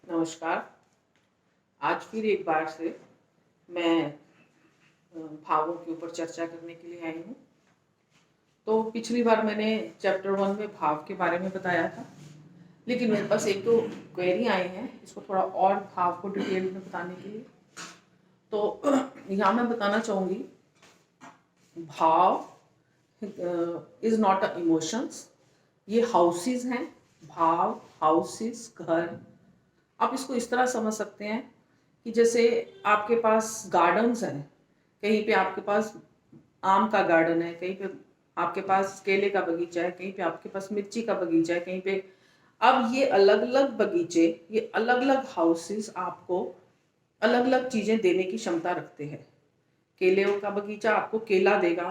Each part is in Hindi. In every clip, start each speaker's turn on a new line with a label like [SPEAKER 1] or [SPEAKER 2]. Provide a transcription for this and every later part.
[SPEAKER 1] नमस्कार। आज फिर एक बार से मैं भावों के ऊपर चर्चा करने के लिए आई हूँ। तो पिछली बार मैंने चैप्टर 1 में भाव के बारे में बताया था, लेकिन मेरे पास एक दो क्वेरी आए हैं इसको थोड़ा और भाव को डिटेल में बताने के लिए। तो यहाँ मैं बताना चाहूँगी, भाव इज़ नॉट अ इमोशंस। ये हाउसेस हैं, भाव, हाउसेस, घर। आप इसको इस तरह समझ सकते हैं कि जैसे आपके पास गार्डन्स हैं, कहीं पे आपके पास आम का गार्डन है, कहीं पे आपके पास केले का बगीचा है, कहीं पे आपके पास मिर्ची का बगीचा है, कहीं पे। अब ये अलग अलग बगीचे, ये अलग अलग हाउसेस आपको अलग अलग चीज़ें देने की क्षमता रखते हैं। केले का बगीचा आपको केला देगा,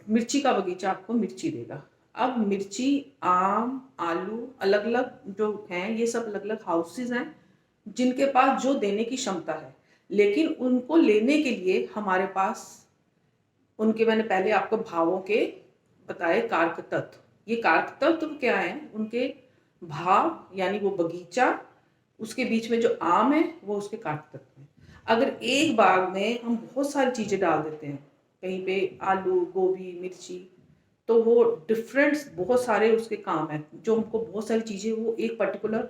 [SPEAKER 1] मिर्ची का बगीचा आपको मिर्ची देगा। अब मिर्ची, आम, आलू अलग अलग जो हैं, ये सब अलग अलग हाउसेस हैं जिनके पास जो देने की क्षमता है, लेकिन उनको लेने के लिए हमारे पास उनके, मैंने पहले आपको भावों के बताए कारक तत्व। ये कारक तत्व क्या है? उनके भाव यानी वो बगीचा, उसके बीच में जो आम है वो उसके कारक तत्व है। अगर एक बाग में हम बहुत सारी चीज़ें डाल देते हैं, कहीं पे आलू, गोभी, मिर्ची, तो वो डिफरेंट बहुत सारे उसके काम हैं, जो हमको बहुत सारी चीज़ें वो एक पर्टिकुलर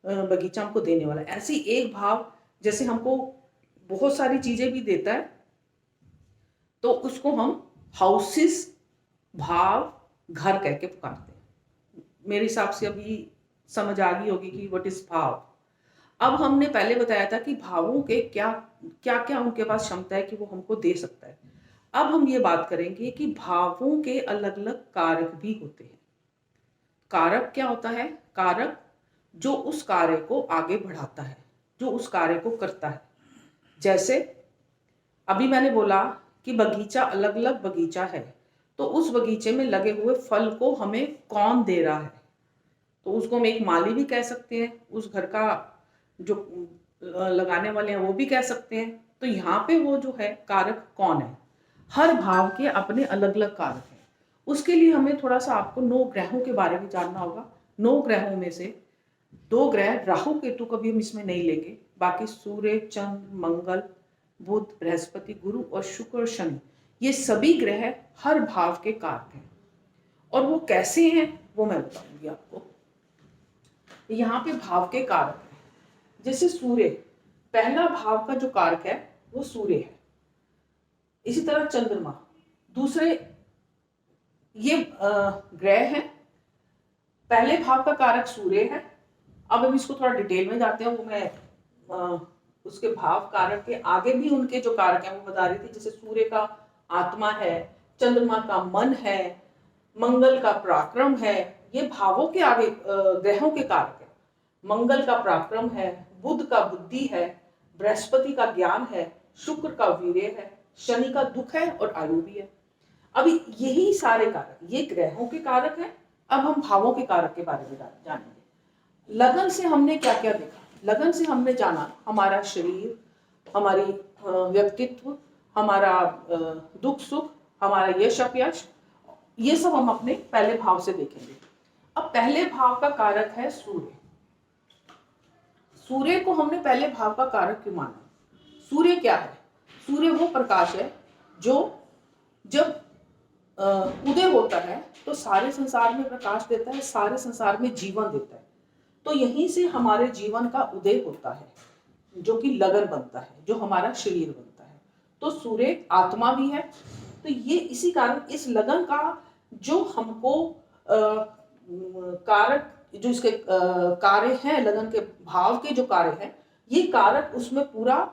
[SPEAKER 1] बगीचा हमको देने वाला है। ऐसी एक भाव जैसे हमको बहुत सारी चीज़ें भी देता है, तो उसको हम हाउसेस, भाव, घर कह के पुकारते हैं। मेरे हिसाब से अभी समझ आ गई होगी कि व्हाट इज भाव। अब हमने पहले बताया था कि भावों के क्या क्या क्या उनके पास क्षमता है कि वो हमको दे सकता है। अब हम ये बात करेंगे कि भावों के अलग अलग कारक भी होते हैं। कारक क्या होता है? कारक जो उस कार्य को आगे बढ़ाता है, जो उस कार्य को करता है। जैसे अभी मैंने बोला कि बगीचा, अलग अलग बगीचा है, तो उस बगीचे में लगे हुए फल को हमें कौन दे रहा है? तो उसको हम एक माली भी कह सकते हैं, उस घर का जो लगाने वाले हैं वो भी कह सकते हैं। तो यहाँ पे वो जो है कारक कौन है? हर भाव के अपने अलग अलग कारक हैं। उसके लिए हमें थोड़ा सा आपको 9 ग्रहों के बारे में जानना होगा। 9 ग्रहों में से 2 ग्रह, राहु केतु कभी हम इसमें नहीं लेंगे, बाकी सूर्य, चंद्र, मंगल, बुध, बृहस्पति, गुरु और शुक्र और शनि, ये सभी ग्रह हर भाव के कारक हैं। और वो कैसे हैं वो मैं बताऊंगी आपको। यहाँ पे भाव के कारक हैं, जैसे सूर्य, पहला भाव का जो कारक है वो सूर्य है। इसी तरह चंद्रमा, दूसरे, ये ग्रह हैं। पहले भाव का कारक सूर्य है। अब हम इसको थोड़ा डिटेल में जाते हैं, वो मैं उसके भाव कारक के आगे भी उनके जो कारक हैं वो बता रही थी। जैसे सूर्य का आत्मा है, चंद्रमा का मन है, मंगल का पराक्रम है। ये भावों के आगे ग्रहों के कारक है। मंगल का पराक्रम है, बुध का बुद्धि है, बृहस्पति का ज्ञान है, शुक्र का वीर्य है, शनि का दुख है और आयु भी है। अभी यही सारे कारक ये ग्रहों के कारक हैं। अब हम भावों के कारक के बारे में जानेंगे। लगन से हमने क्या क्या देखा? लगन से हमने जाना हमारा शरीर, हमारी व्यक्तित्व, हमारा दुख सुख, हमारा यश अपयश, ये सब हम अपने पहले भाव से देखेंगे। अब पहले भाव का कारक है सूर्य। सूर्य को हमने पहले भाव का कारक क्यों माना? सूर्य क्या है? सूर्य वो प्रकाश है जो जब उदय होता है तो सारे संसार में प्रकाश देता है, सारे संसार में जीवन देता है। तो यहीं से हमारे जीवन का उदय होता है, जो कि लगन बनता है, जो हमारा शरीर बनता है। तो सूर्य आत्मा भी है। तो ये इसी कारण इस लगन का जो हमको कारक, जो इसके कार्य हैं, लगन के भाव के जो कार्य हैं, ये कारक उसमें पूरा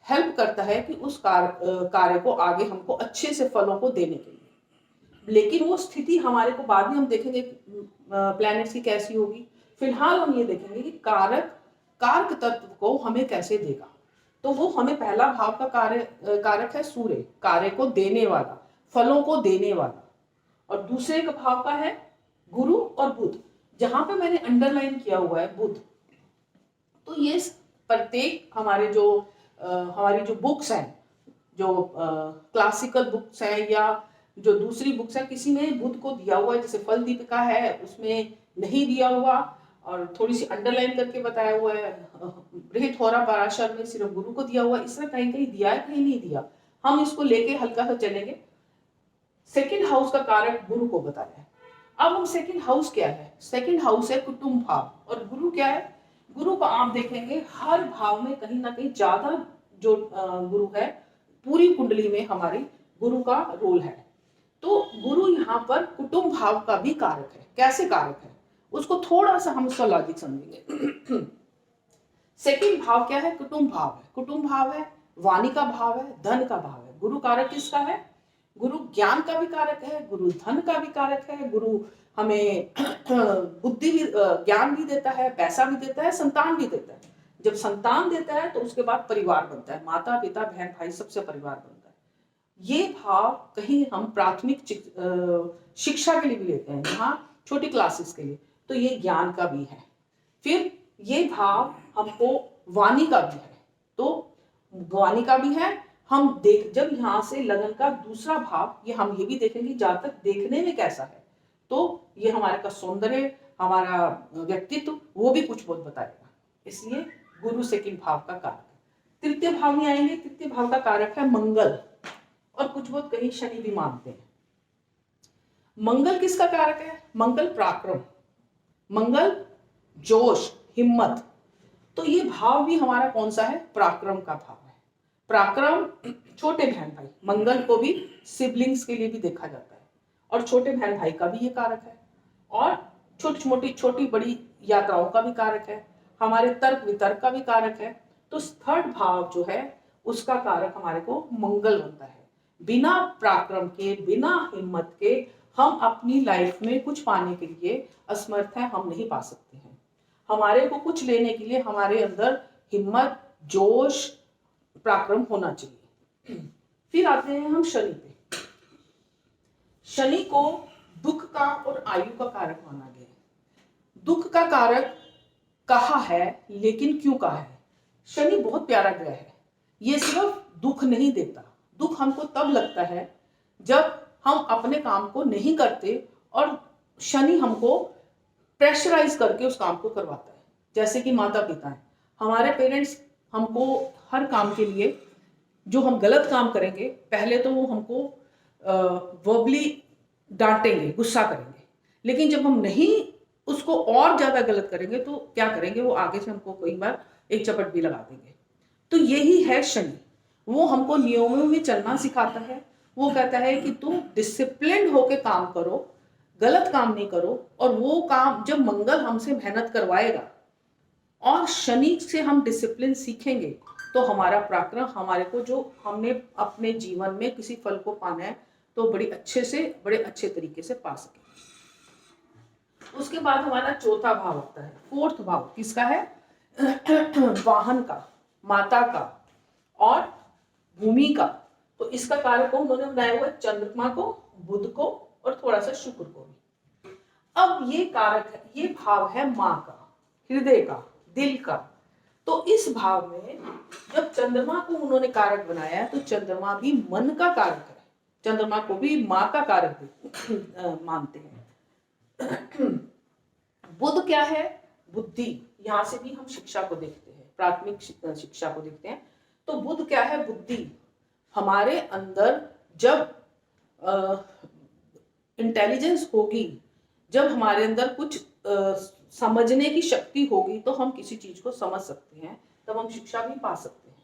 [SPEAKER 1] हेल्प करता है कि उस कार्य को आगे हमको अच्छे से फलों को देने के लिए। लेकिन वो स्थिति हमारे को बाद में हम देखेंगे प्लैनेट्स की कैसी होगी। फिलहाल हम ये देखेंगे कि कारक तत्व को हमें कैसे देगा। तो वो हमें पहला भाव का कारक है सूर्य, कार्य को देने वाला, फलों को देने वाला। और दूसरे का भाव का है गुरु और बुध। जहां पे मैंने अंडरलाइन किया हुआ है बुध, तो ये प्रत्येक हमारे जो हमारी जो बुक्स हैं, जो क्लासिकल बुक्स हैं या जो दूसरी बुक्स हैं, किसी में बुध को दिया हुआ है, जैसे फल दीपिका है उसमें नहीं दिया हुआ, और थोड़ी सी अंडरलाइन करके बताया हुआ है। बृहत होरा पराशर में सिर्फ गुरु को दिया हुआ, इसमें कहीं कहीं दिया है कहीं नहीं दिया। हम इसको लेके हल्का सा चलेंगे। सेकंड हाउस का कारक गुरु को बताया है। अब हम सेकंड हाउस क्या है, सेकंड हाउस है कुटुंब भाव, और गुरु क्या है, गुरु को आप देखेंगे हर भाव में कहीं ना कहीं ज्यादा जो गुरु है, पूरी कुंडली में हमारी गुरु का रोल है। तो गुरु यहाँ पर कुटुंब भाव का भी कारक है। कैसे कारक है उसको थोड़ा सा हम उसका लॉजिक समझेंगे। सेकंड भाव क्या है, कुटुंब भाव है। कुटुंब भाव है, वाणी का भाव है, धन का भाव है। गुरु कारक किसका है, गुरु ज्ञान का भी कारक है, गुरु धन का भी कारक है, गुरु हमें बुद्धि भी, ज्ञान भी देता है, पैसा भी देता है, संतान भी देता है। जब संतान देता है तो उसके बाद परिवार बनता है, माता पिता बहन भाई सबसे परिवार बनता है। ये भाव कहीं हम प्राथमिक शिक्षा के लिए भी लेते हैं, जहाँ छोटी क्लासेस के लिए, तो ये ज्ञान का भी है। फिर ये भाव हमको वाणी का भी है, तो वाणी का भी है। हम देख, जब यहाँ से लगन का दूसरा भाव, ये हम ये भी देखेंगे जातक देखने में कैसा है, तो ये हमारे का सौंदर्य, हमारा व्यक्तित्व, वो भी कुछ बहुत बताएगा। इसलिए गुरु सेकंड भाव का कारक है। तृतीय भाव में आएंगे, तृतीय भाव का कारक है मंगल, और कुछ बहुत कहीं शनि भी मानते हैं। मंगल किसका कारक है, मंगल पराक्रम, मंगल जोश, हिम्मत। तो ये भाव भी हमारा कौन सा है, पराक्रम का भाव है। पराक्रम, छोटे बहन भाई, मंगल को भी सिबलिंग्स के लिए भी देखा जाता है, और छोटे बहन भाई का भी ये कारक है, और छोटी बड़ी यात्राओं का भी कारक है, हमारे तर्क वितर्क का भी कारक है। तो थर्ड भाव जो है उसका कारक हमारे को मंगल बनता है। बिना पराक्रम के, बिना हिम्मत के हम अपनी लाइफ में कुछ पाने के लिए असमर्थ है, हम नहीं पा सकते हैं। हमारे को कुछ लेने के लिए हमारे अंदर हिम्मत, जोश, पराक्रम होना चाहिए। फिर आते हैं हम शनि पे। शनि को दुख का और आयु का कारक माना गया है। दुख का कारक कहा है, लेकिन क्यों कहा है? शनि बहुत प्यारा ग्रह है, ये सिर्फ दुख नहीं देता। दुख हमको तब लगता है जब हम अपने काम को नहीं करते, और शनि हमको प्रेशराइज करके उस काम को करवाता है। जैसे कि माता पिता हैं, हमारे पेरेंट्स हमको हर काम के लिए, जो हम गलत काम करेंगे पहले तो वो हमको वर्बली डांटेंगे, गुस्सा करेंगे, लेकिन जब हम नहीं उसको और ज्यादा गलत करेंगे तो क्या करेंगे, वो आगे से हमको कई बार एक चपट भी लगा देंगे। तो यही है शनि, वो हमको नियमों में चलना सिखाता है। वो कहता है कि तुम डिसिप्लिन होके काम करो, गलत काम नहीं करो। और वो काम जब मंगल हमसे मेहनत करवाएगा और शनि से हम डिसिप्लिन सीखेंगे, तो हमारा पराक्रम, हमारे को जो हमने अपने जीवन में किसी फल को पाना है तो बड़े अच्छे तरीके से पा सके। उसके बाद हमारा चौथा भाव होता है, फोर्थ भाव किसका है, वाहन का, माता का और भूमि का। तो इसका कारक को उन्होंने बनाया हुआ है चंद्रमा को, बुध को और थोड़ा सा शुक्र को भी। अब ये कारक है, ये भाव है माँ का, हृदय का, दिल का। तो इस भाव में जब चंद्रमा को उन्होंने कारक बनाया है, तो चंद्रमा भी मन का कारक है, चंद्रमा को भी माँ का कारक मानते हैं। बुध क्या है, बुद्धि। यहां से भी हम शिक्षा को देखते हैं, प्राथमिक शिक्षा को देखते हैं। तो बुध क्या है, बुद्धि। हमारे अंदर जब इंटेलिजेंस होगी, जब हमारे अंदर कुछ समझने की शक्ति होगी, तो हम किसी चीज को समझ सकते हैं, तब हम शिक्षा भी पा सकते हैं।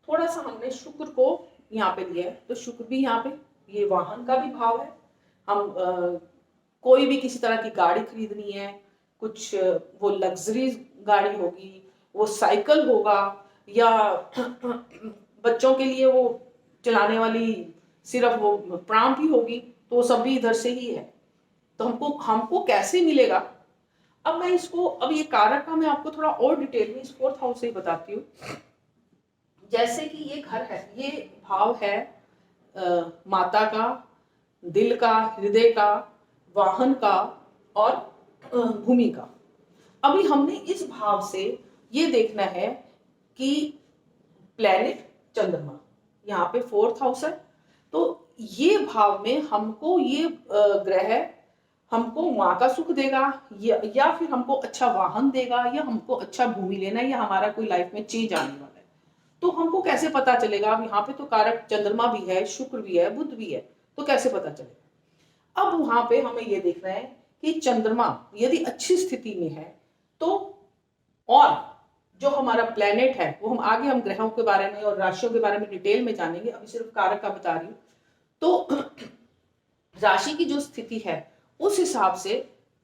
[SPEAKER 1] थोड़ा सा हमने शुक्र को यहाँ पे लिया है, तो शुक्र भी यहाँ पे, ये वाहन का भी भाव है। हम कोई भी किसी तरह की गाड़ी खरीदनी है, कुछ वो लग्जरी गाड़ी होगी, वो साइकिल होगा, या बच्चों के लिए वो चलाने वाली सिर्फ वो प्राण भी होगी, तो वो सब भी इधर से ही है। तो हमको कैसे मिलेगा? अब मैं इसको, अब ये कारक का मैं आपको थोड़ा और डिटेल में इस फोर्थ हाउस से ही बताती हूँ। जैसे कि ये घर है, ये भाव है माता का, दिल का, हृदय का, वाहन का और भूमि का। अभी हमने इस भाव से ये देखना है कि प्लैनेट चंद्रमा यहाँ पे फोर्थ हाउस है, तो ये भाव में हमको ये ग्रह हमको माँ का सुख देगा या फिर हमको अच्छा वाहन देगा या हमको अच्छा भूमि लेना है या हमारा कोई लाइफ में चेंज आने वाला है। तो हमको कैसे पता चलेगा? अब यहाँ पे तो कारक चंद्रमा भी है, शुक्र भी है, बुध भी है, तो कैसे पता चलेगा? अब वहां पे हमें ये देखना है कि चंद्रमा यदि अच्छी स्थिति में है तो, और जो हमारा प्लेनेट है वो हम ग्रहों के बारे में और राशियों के बारे में डिटेल में जानेंगे, अभी सिर्फ कारक का बता रही हूँ। तो राशि की जो स्थिति है उस हिसाब से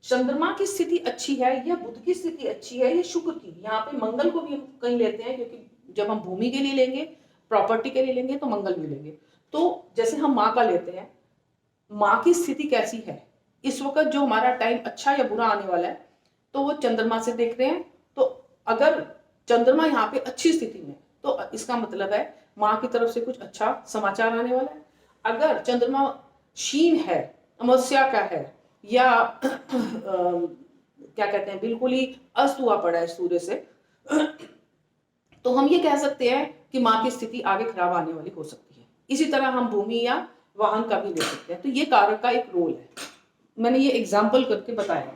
[SPEAKER 1] चंद्रमा की स्थिति अच्छी है या बुध की स्थिति अच्छी है या शुक्र की। यहाँ पे मंगल को भी हम कहीं लेते हैं, क्योंकि जब हम भूमि के लिए लेंगे, प्रॉपर्टी के लिए लेंगे तो मंगल भी लेंगे। तो जैसे हम माँ का लेते हैं, माँ की स्थिति कैसी है इस वक्त, जो हमारा टाइम अच्छा या बुरा आने वाला है, तो वो चंद्रमा से देख रहे हैं। तो अगर चंद्रमा यहाँ पे अच्छी स्थिति में, तो इसका मतलब है माँ की तरफ से कुछ अच्छा समाचार आने वाला है। अगर चंद्रमा क्षीण है, अमावस्या का है, या क्या कहते हैं बिल्कुल ही अस्त हुआ पड़ा है सूर्य से, तो हम ये कह सकते हैं कि माँ की स्थिति आगे खराब आने वाली हो सकती है। इसी तरह हम भूमि या वाहन का भी ले सकते हैं। तो ये कारक का एक रोल है, मैंने ये एग्जाम्पल करके बताया।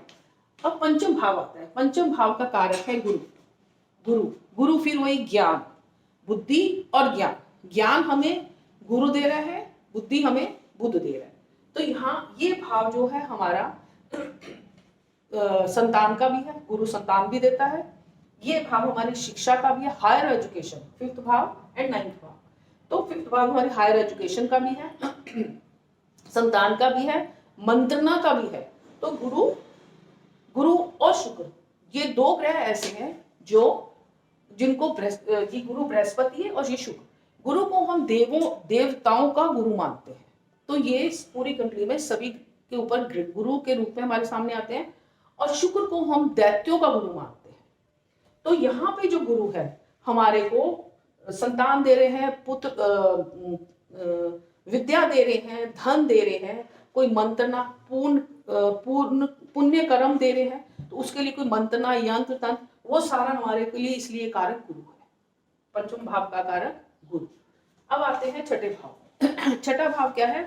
[SPEAKER 1] अब पंचम भाव आता है। पंचम भाव का कारक है गुरु। गुरु गुरु फिर वही ज्ञान, बुद्धि और ज्ञान। ज्ञान हमें गुरु दे रहा है, बुद्धि हमें बुध दे रहा है। तो यहाँ ये भाव जो है हमारा संतान का भी है, गुरु संतान भी देता है। ये भाव हमारी शिक्षा का भी है, हायर एजुकेशन, फिफ्थ भाव एंड नाइन्थ भाव। तो फिफ्थ भाव हमारी हायर एजुकेशन का भी है, संतान का भी है, मंत्रणा का भी है। तो गुरु और शुक्र, ये दो ग्रह ऐसे हैं जो जिनको ये गुरु बृहस्पति है और ये शुक्र। गुरु को हम देवताओं का गुरु मानते हैं। तो ये पूरी कंट्री में सभी के ऊपर गुरु के रूप में हमारे सामने आते हैं, और शुक्र को हम दैत्यों का गुरु मानते हैं। तो यहाँ पे जो गुरु है हमारे को संतान दे रहे हैं, पुत्र विद्या दे रहे हैं, धन दे रहे हैं, कोई मंत्रणा पूर्ण पुण्य कर्म दे रहे हैं, तो उसके लिए कोई मंत्रणा यंत्र तंत्र, वो सारा हमारे के लिए इसलिए कारक गुरु है। पंचम भाव का कारक गुरु। अब आते हैं छठे भाव। छठा भाव क्या है?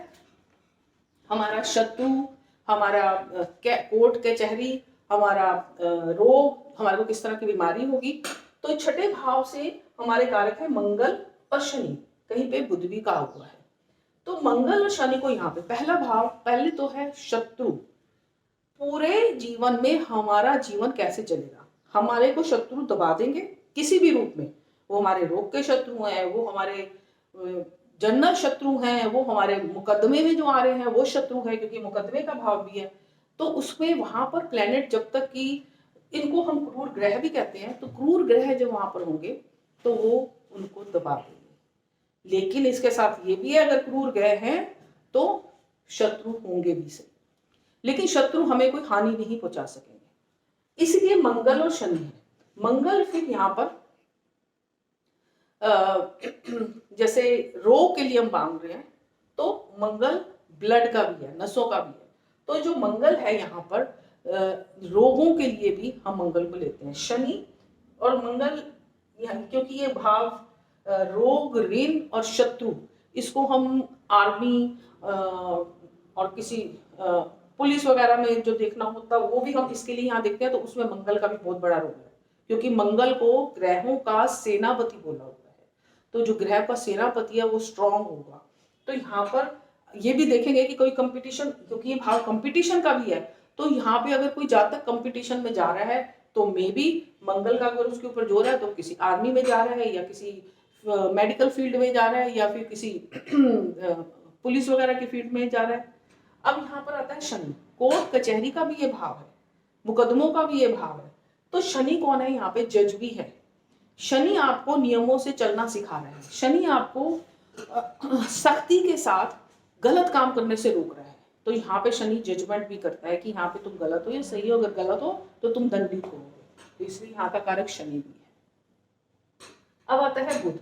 [SPEAKER 1] हमारा शत्रु, हमारा कोर्ट कचहरी, हमारा रोग, हमारे को किस तरह की बीमारी होगी। तो छठे भाव से हमारे कारक है मंगल और शनि, कहीं पे बुध भी का हुआ है। तो मंगल और शनि को यहाँ पे पहला भाव, पहले तो है शत्रु। पूरे जीवन में हमारा जीवन कैसे चलेगा? हमारे को शत्रु दबा देंगे किसी भी रूप में, वो हमारे रोग के शत्रु हैं, वो हमारे जन्नत शत्रु हैं, वो हमारे मुकदमे में जो आ रहे हैं वो शत्रु है, क्योंकि मुकदमे का भाव भी है। तो उसमें वहां पर प्लेनेट जब तक कि, इनको हम क्रूर ग्रह भी कहते हैं, तो क्रूर ग्रह जब वहां पर होंगे तो वो उनको दबा देंगे। लेकिन इसके साथ ये भी है, अगर क्रूर ग्रह हैं तो शत्रु होंगे भी सही, लेकिन शत्रु हमें कोई हानि नहीं पहुंचा सकेंगे। इसलिए मंगल और शनि है। मंगल फिर यहाँ पर जैसे रोग के लिए हम मांग रहे हैं, तो मंगल ब्लड का भी है, नसों का भी है। तो जो मंगल है यहाँ पर रोगों के लिए भी हम मंगल को लेते हैं। शनि और मंगल, क्योंकि ये भाव रोग, ऋण और शत्रु, इसको हम आर्मी और किसी पुलिस वगैरह में जो देखना होता है वो भी हम इसके लिए यहाँ देखते हैं। तो उसमें मंगल का भी बहुत बड़ा रोल है, क्योंकि मंगल को ग्रहों का सेनापति बोला हुआ है। तो जो ग्रह का सेनापति है वो स्ट्रांग होगा। तो यहाँ पर ये भी देखेंगे कि कोई कंपटीशन, क्योंकि ये भाव कंपटीशन का भी है, तो यहाँ पे अगर कोई जातक कंपटीशन में जा रहा है तो मे भी मंगल का अगर उसके ऊपर जोर है, तो किसी आर्मी में जा रहा है या किसी मेडिकल फील्ड में जा रहा है या फिर किसी पुलिस वगैरह की फील्ड में जा रहा है। अब यहाँ पर आता है शनि। कोर्ट कचहरी का भी ये भाव है, मुकदमों का भी ये भाव है। तो शनि कौन है? यहाँ पे जज भी है। शनि आपको नियमों से चलना सिखा रहा है। शनि आपको सख्ती के साथ गलत काम करने से रोक रहा है। तो यहाँ पे शनि जजमेंट भी करता है कि यहाँ पे तुम गलत हो या सही हो, अगर गलत हो तो तुम दंडित होगे। तो इसलिए यहाँ का कारक शनि भी है। अब आता है बुध।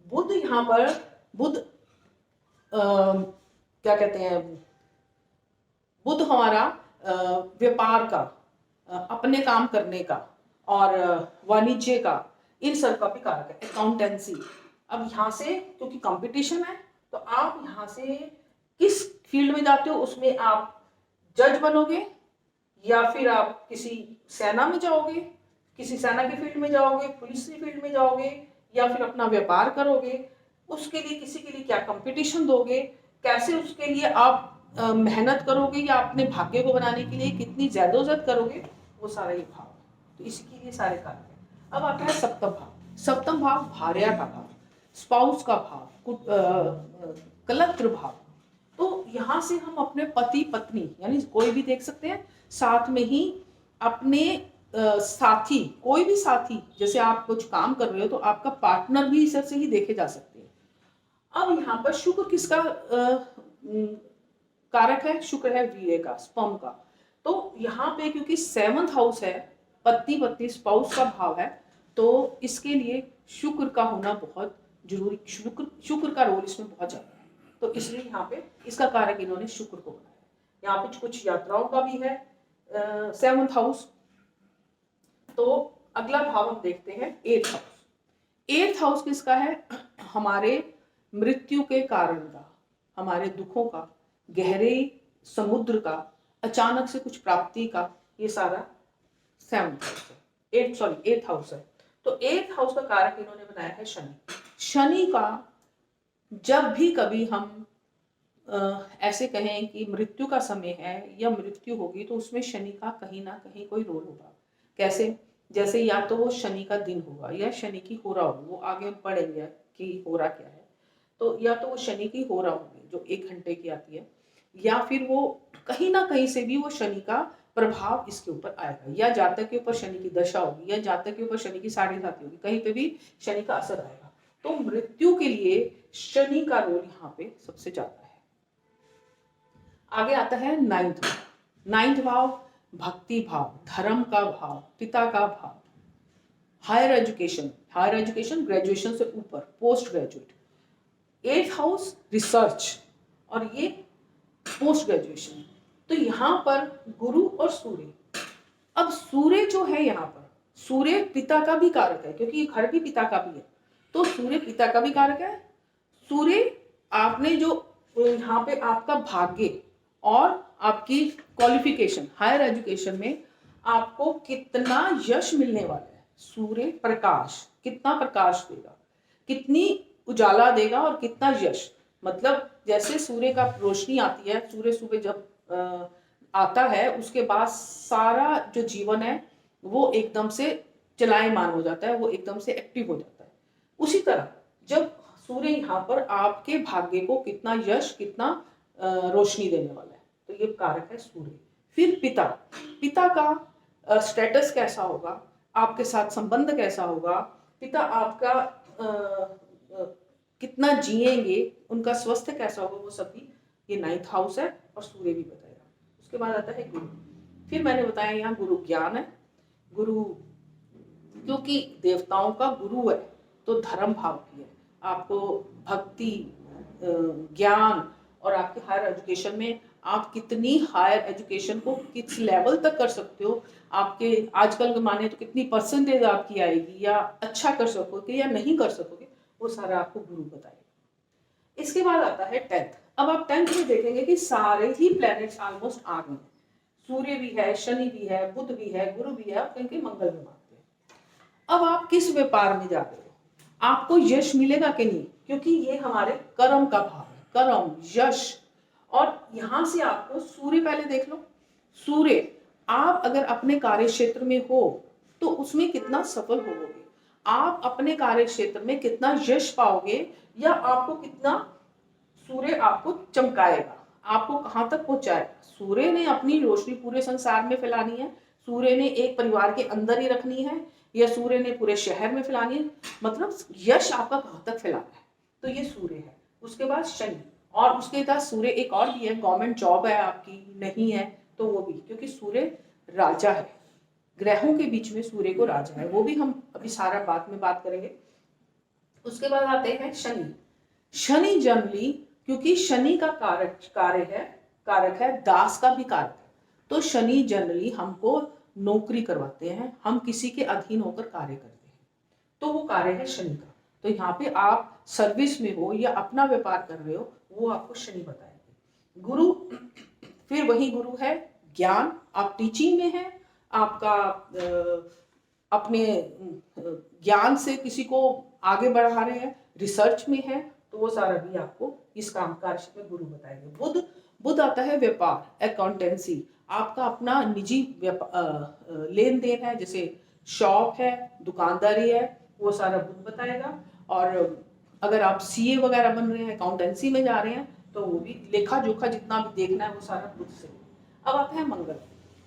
[SPEAKER 1] बुध यहाँ पर बुध क्या कहते हैं, बुध हमारा व्यापार का, अपने काम करने का और वाणिज्य का, इन सब का भी कारक है, अकाउंटेंसी। अब यहाँ से क्योंकि कंपटीशन है, तो आप यहाँ से किस फील्ड में जाते हो उसमें आप जज बनोगे, या फिर आप किसी सेना में जाओगे, किसी सेना की फील्ड में जाओगे, पुलिस की फील्ड में जाओगे, या फिर अपना व्यापार करोगे, उसके लिए किसी के लिए क्या कंपटीशन दोगे, कैसे उसके लिए आप मेहनत करोगे, या अपने भाग्य को बनाने के लिए कितनी जद्दोजहद करोगे, वो सारा ये भाव है। तो इसके लिए सारे कार्य हैं। अब आता है सप्तम भाव। सप्तम भाव भार्या का भाव, स्पाउस का भाव, कलत्र भाव। तो यहाँ से हम अपने पति पत्नी यानी कोई भी देख सकते हैं, साथ में ही अपने साथी, कोई भी साथी, जैसे आप कुछ काम कर रहे हो तो आपका पार्टनर भी इस से ही देखे जा सकते हैं। अब यहाँ पर शुक्र किसका कारक है? शुक्र है वीर्य का, स्पर्म का। तो यहाँ पे क्योंकि 7th हाउस है, पत्नी पत्नी स्पाउस का भाव है, तो इसके लिए शुक्र का होना बहुत जरूरी, शुक्र का रोल इसमें बहुत ज्यादा है। तो इसलिए यहाँ पे इसका कारक इन्होंने शुक्र को बनाया। यहाँ पे कुछ यात्राओं का भी है 7th हाउस। तो अगला भाव हम देखते हैं 8th हाउस। 8th हाउस किसका है? हमारे मृत्यु के कारण का, हमारे दुखों का, गहरे समुद्र का, अचानक से कुछ प्राप्ति का, ये सारा 7th हाउस है। 8th हाउस है। तो 8th हाउस का कारक इन्होंने बनाया है शनि। शनि का जब भी कभी हम ऐसे कहें कि मृत्यु का समय है या मृत्यु होगी, तो उसमें शनि का कहीं ना कहीं कोई रोल होगा। कैसे? जैसे या तो वो शनि का दिन होगा या शनि की होरा होगी, वो आगे हम पढ़ेंगे कि होरा क्या है। तो या तो वो शनि की होरा होगी जो 1 घंटे की आती है, या फिर वो कहीं ना कहीं से भी वो शनि का प्रभाव इसके ऊपर आएगा, या जातक के ऊपर शनि की दशा होगी, या जातक के ऊपर शनि की 7.5 होगी, कहीं पे भी शनि का असर आएगा। तो मृत्यु के लिए शनि का रोल यहाँ पे सबसे ज्यादा है। आगे आता है 9th भाव। 9th भाव भक्ति भाव, धर्म का भाव, पिता का भाव, हायर एजुकेशन ग्रेजुएशन से ऊपर, post graduate. 8th house research, और ये पोस्ट ग्रेजुएशन। तो यहाँ पर गुरु और सूर्य। अब सूर्य जो है यहाँ पर, सूर्य पिता का भी कारक है, क्योंकि ये घर भी पिता का भी है। तो सूर्य पिता का भी कारक है। सूर्य आपने जो यहाँ पे आपका भाग्य और आपकी क्वालिफिकेशन, हायर एजुकेशन में आपको कितना यश मिलने वाला है। सूर्य प्रकाश, कितना प्रकाश देगा, कितनी उजाला देगा और कितना यश। मतलब जैसे सूर्य का रोशनी आती है, सूर्य सुबह जब आता है, उसके बाद सारा जो जीवन है वो एकदम से चलायमान हो जाता है, वो एकदम से एक्टिव हो जाता है। उसी तरह जब सूर्य यहाँ पर आपके भाग्य को कितना यश, कितना रोशनी देने वाला है, तो ये कारक है सूर्य। फिर पिता, पिता का स्टेटस कैसा होगा, आपके साथ संबंध कैसा होगा, पिता आपका कितना जिएंगे, उनका स्वास्थ्य कैसा होगा, वो सभी ये 9th हाउस है और सूर्य भी बताएगा। उसके बाद आता है गुरु। फिर मैंने बताया यहाँ गुरु ज्ञान है। गुरु क्योंकि देवताओं का गुरु है, तो धर्म भाव भी है। आपको भक्ति, ज्ञान, और आपके हायर एजुकेशन में आप कितनी हायर एजुकेशन को किस लेवल तक कर सकते हो, आपके आजकल के माने तो कितनी परसेंटेज आपकी आएगी, या अच्छा कर सकोगे या नहीं कर सकोगे, वो सारा आपको गुरु बताएगा। इसके बाद आता है 10th। अब आप 10th में देखेंगे कि सारे ही प्लैनेट्स ऑलमोस्ट आ गए हैं। सूर्य भी है, शनि भी है, बुध भी है, गुरु भी है, और कहीं मंगल भी मानते हैं। अब आप किस व्यापार में जा रहे हो, आपको यश मिलेगा कि नहीं, क्योंकि ये हमारे कर्म का भाव है, कर्म, यश। और यहां से आपको सूर्य पहले देख लो। सूर्य, आप अगर अपने कार्य क्षेत्र में हो तो उसमें कितना सफल होगे, आप अपने कार्य क्षेत्र में कितना यश पाओगे, या आपको कितना सूर्य आपको चमकाएगा, आपको कहां तक पहुंचाएगा। सूर्य ने अपनी रोशनी पूरे संसार में फैलानी है, सूर्य ने एक परिवार के अंदर ही रखनी है, या सूर्य ने पूरे शहर में फैलानी है, मतलब यश आपका कहां तक फैलाना है, तो ये सूर्य है। उसके बाद शनि, और उसके बाद सूर्य एक और भी है, गवर्नमेंट जॉब है आपकी नहीं है तो वो भी, क्योंकि सूर्य राजा है, ग्रहों के बीच में सूर्य को राजा है, वो भी हम अभी सारा बाद में बात करेंगे। उसके बाद आते हैं शनि। शनि जनरली, क्योंकि शनि का कारक है दास का भी कारक है, तो शनि जनरली हमको नौकरी करवाते हैं, हम किसी के अधीन होकर कार्य करते हैं, तो वो कार्य है शनि का। तो यहाँ पे आप सर्विस में हो या अपना व्यापार कर रहे हो, वो आपको शनि बताएंगे। गुरु, फिर वही गुरु है ज्ञान, आप टीचिंग में हैं, आपका अपने ज्ञान से किसी को आगे बढ़ा रहे हैं, रिसर्च में है, तो वो सारा भी आपको इस काम कार्य में गुरु बताएंगे। बुध, बुध आता है व्यापार, अकाउंटेंसी, आपका अपना निजी लेन देन है, जैसे शॉप है, दुकानदारी है, वो सारा बुध बताएगा। और अगर आप सीए वगैरह बन रहे हैं, अकाउंटेंसी में जा रहे हैं, तो वो भी लेखा जोखा जितना भी देखना है वो सारा बुध से। अब आते हैं मंगल।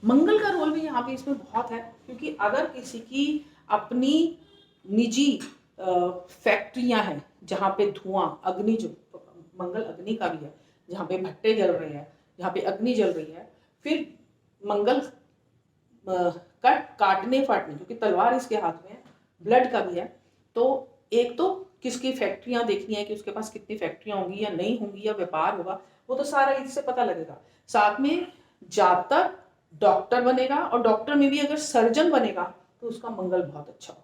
[SPEAKER 1] मंगल का रोल भी यहाँ पे इसमें बहुत है, क्योंकि अगर किसी की अपनी निजी फैक्ट्रियां हैं जहाँ पे धुआं, अग्नि, जो मंगल अग्नि का भी है, जहाँ पे भट्टे जल रहे हैं, जहाँ पे अग्नि जल रही है, फिर मंगल काटने फाटने, क्योंकि तलवार इसके हाथ में है, ब्लड का भी है, तो एक तो किसकी फैक्ट्रियां देखनी है कि उसके पास कितनी फैक्ट्रियां होंगी या नहीं होंगी, या व्यापार होगा, वो तो सारा इससे पता लगेगा। साथ में जातक डॉक्टर बनेगा, और डॉक्टर में भी अगर सर्जन बनेगा तो उसका मंगल बहुत अच्छा होगा।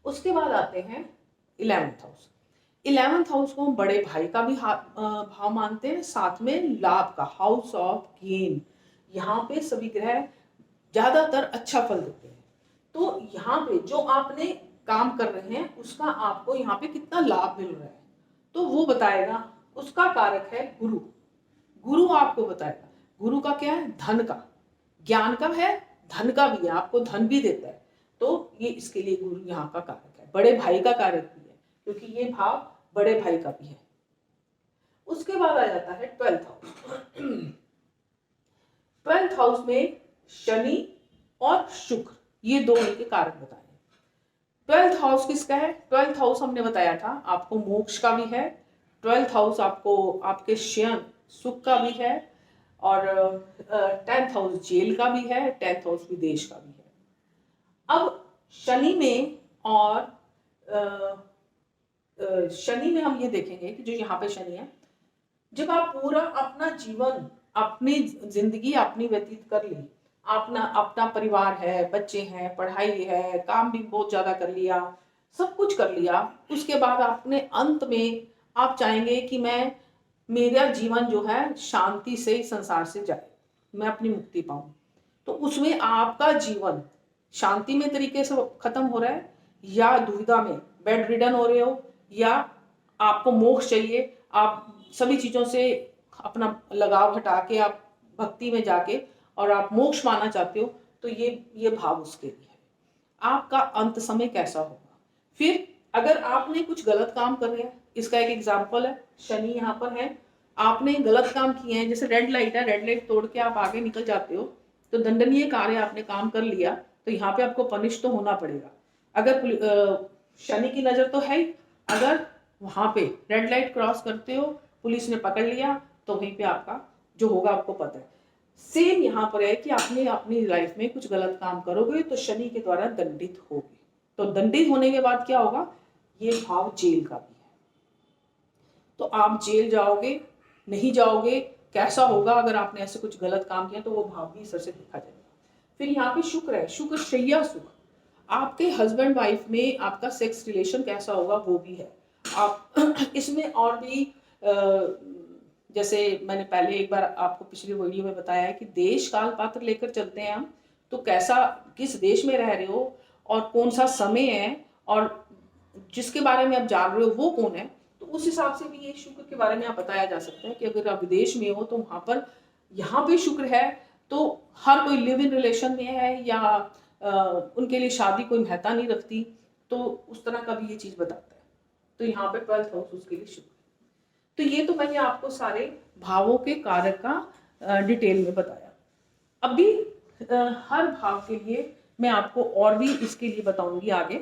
[SPEAKER 1] उसके बाद आते हैं 11th हाउस। 11th हाउस को हम बड़े भाई का भी भाव मानते हैं, साथ में लाभ का, हाउस ऑफ गेन। यहाँ पे सभी ग्रह ज्यादातर अच्छा फल देते हैं, तो यहाँ पे जो आपने काम कर रहे हैं उसका आपको यहाँ पे कितना लाभ मिल रहा है, तो वो बताएगा। उसका कारक है गुरु, गुरु आपको बताएगा। गुरु का क्या है? धन का, ज्ञान का है, धन का भी है, आपको धन भी देता है, तो ये इसके लिए गुरु यहाँ का कारक है। बड़े भाई का कारक भी है, क्योंकि ये भाव बड़े भाई का भी है। उसके बाद आ जाता है 12th हाउस। 12th हाउस में शनि और शुक्र, ये दो इनके कारक बताए। 12th हाउस किसका है? 12th हाउस हमने बताया था आपको मोक्ष का भी है, 12th हाउस आपको आपके शयन सुख का भी है, और 10th हाउस जेल का भी है, 10th हाउस विदेश का भी है। अब शनि में, और शनि में हम ये देखेंगे कि जो यहाँ पे शनि है, जब आप पूरा अपना जीवन, अपनी जिंदगी अपनी व्यतीत कर ली, अपना अपना परिवार है, बच्चे हैं, पढ़ाई है, काम भी बहुत ज्यादा कर लिया, सब कुछ कर लिया, उसके बाद आपने अंत में आप चाहेंगे कि मेरा जीवन जो है शांति से इस संसार से जाए, मैं अपनी मुक्ति पाऊं, तो उसमें आपका जीवन शांति में तरीके से खत्म हो रहा है, या दुविधा में बेड रिडन हो रहे हो, या आपको मोक्ष चाहिए, आप सभी चीजों से अपना लगाव हटा के आप भक्ति में जाके और आप मोक्ष पाना चाहते हो, तो ये भाव उसके लिए है। आपका अंत समय कैसा होगा? फिर अगर आपने कुछ गलत काम कर रहे हैं, इसका एक एग्जाम्पल है, शनि यहाँ पर है, आपने गलत काम किए हैं, जैसे रेड लाइट है, रेड लाइट तोड़ के आप आगे निकल जाते हो, तो दंडनीय कार्य आपने काम कर लिया, तो यहाँ पे आपको पनिश तो होना पड़ेगा। अगर शनि की नजर तो है ही, अगर वहां पे रेड लाइट क्रॉस करते हो, पुलिस ने पकड़ लिया, तो वहीं पे आपका जो होगा आपको पता है। सेम यहाँ पर है कि आपने अपनी लाइफ में कुछ गलत काम करोगे तो शनि के द्वारा दंडित होगे, तो दंडित होने के बाद क्या होगा? ये भाव जेल का भी है, तो आप जेल जाओगे, नहीं जाओगे, कैसा होगा अगर आपने ऐसे कुछ गलत काम किया, तो वो भाव भी इससे देखा जाएगा। फिर यहाँ पे शुक्र है, शुक्र शैया सुख, आपके हस्बैंड वाइफ में आपका सेक्स रिलेशन कैसा होगा वो भी है। आप इसमें और भी जैसे मैंने पहले एक बार आपको पिछली वीडियो में बताया है कि देश काल पात्र लेकर चलते हैं हम, तो कैसा, किस देश में रह रहे हो और कौन सा समय है, और जिसके बारे में आप जान रहे हो वो कौन है, तो उस हिसाब से भी ये शुक्र के बारे में आप बताया जा सकता है कि अगर आप विदेश में हो तो वहां पर, यहाँ पे शुक्र है तो हर कोई लिव इन रिलेशन में है, या उनके लिए शादी कोई महत्ता नहीं रखती, तो उस तरह का भी ये चीज बताता है। तो यहाँ पे 12th हाउस उसके लिए शुक्र। तो ये तो मैंने आपको सारे भावों के कारक का डिटेल में बताया। अभी हर भाव के लिए मैं आपको और भी इसके लिए बताऊंगी आगे।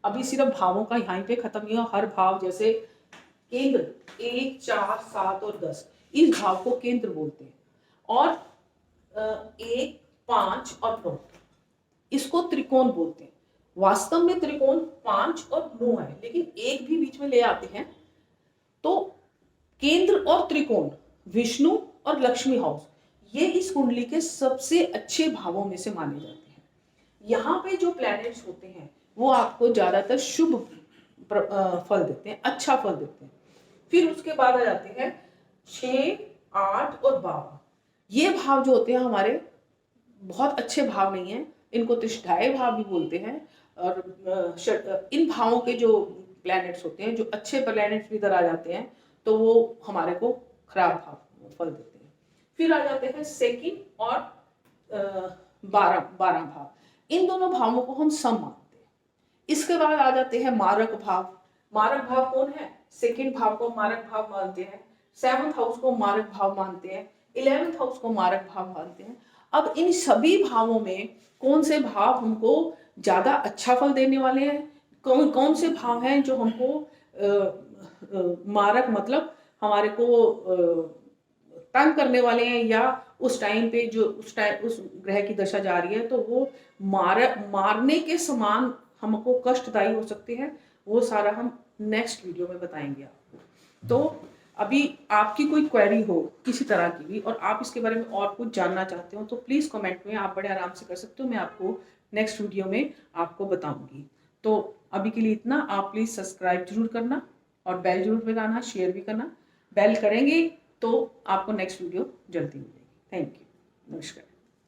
[SPEAKER 1] अभी सिर्फ भावों का यहाँ पे खत्म नहीं हुआ, हर भाव जैसे केंद्र 1, 4, 7 और 10, इस भाव को केंद्र बोलते हैं, और 1, 5 और 9 इसको त्रिकोण बोलते हैं। वास्तव में त्रिकोण 5 और 9 है, लेकिन एक भी बीच में ले आते हैं, तो केंद्र और त्रिकोण, विष्णु और लक्ष्मी हाउस, ये इस कुंडली के सबसे अच्छे भावों में से माने जाते हैं। यहाँ पे जो प्लैनेट्स होते हैं वो आपको ज्यादातर शुभ फल देते हैं, अच्छा फल देते हैं। फिर उसके बाद आ जाते हैं 6, 8 और 12, ये भाव जो होते हैं हमारे बहुत अच्छे भाव नहीं हैं, इनको त्रिष्ठाय भाव भी बोलते हैं। और इन भावों के जो प्लैनेट्स होते हैं, जो अच्छे प्लैनेट्स भी इधर आ जाते हैं तो वो हमारे को खराब भाव फल देते हैं। फिर आ जाते हैं सेकंड और 12 भाव, इन दोनों भावों को हम सम मानते हैं। इसके बाद आ जाते हैं मारक भाव। मारक भाव कौन है? सेकंड भाव को मारक भाव मानते हैं, 7th हाउस को मारक भाव मानते हैं, 11th हाउस को मारक भाव मानते हैं। अब इन सभी भावों में कौन से भाव हमको ज्यादा अच्छा फल देने वाले हैं, कौन कौन से भाव हैं जो हमको मारक मतलब हमारे को तंग करने वाले हैं, या उस टाइम पे जो उस ग्रह की दशा जा रही है तो वो मारने के समान हमको कष्टदायी हो सकते हैं। वो सारा हम नेक्स्ट वीडियो में बताएंगे आपको। तो अभी आपकी कोई क्वेरी हो किसी तरह की भी और आप इसके बारे में और कुछ जानना चाहते हो तो प्लीज़ कमेंट में आप बड़े आराम से कर सकते हो, मैं आपको नेक्स्ट वीडियो में आपको बताऊंगी। तो अभी के लिए इतना, आप प्लीज़ सब्सक्राइब जरूर करना और बेल जरूर बजाना, शेयर भी करना। बेल करेंगे तो आपको नेक्स्ट वीडियो जल्दी मिलेगी। थैंक यू, नमस्कार।